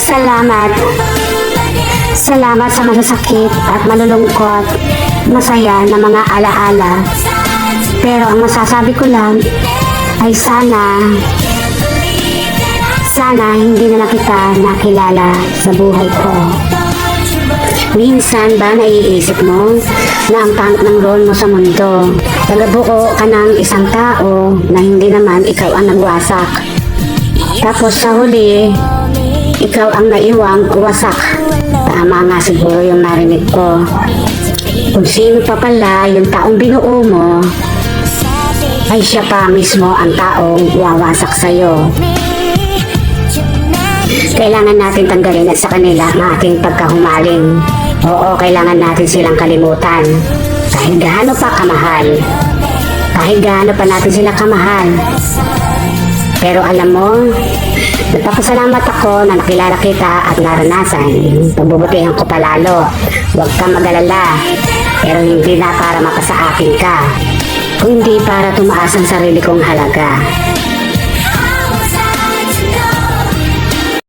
Salamat. Salamat sa masasakit at malulungkot, masaya na mga alaala. Pero ang masasabi ko lang ay sana hindi na kita nakilala sa buhay ko. Minsan ba naiisip mo na ang pangit ng role mo sa mundo? Tagabuo ka ng isang tao na hindi naman ikaw ang nagwasak. Tapos sa huli, ikaw ang naiwang wasak. Tama nga siguro yung narinig ko. Kung sino pa pala yung taong binuo mo, ay siya pa mismo ang taong wawasak sa'yo. Kailangan natin tanggalin at sa kanila ang ating pagkahumaling. Oo, kailangan natin silang kalimutan. Kahit gaano pa kamahal. Kahit gaano pa natin sila kamahal. Pero alam mo, nagpapasalamat ako na nakilala kita at naranasan yung pagbubutihan ko palalo. Huwag kang mag-alala. Pero hindi na para mapasa akin ka. Kundi para tumaas ang sarili kong halaga.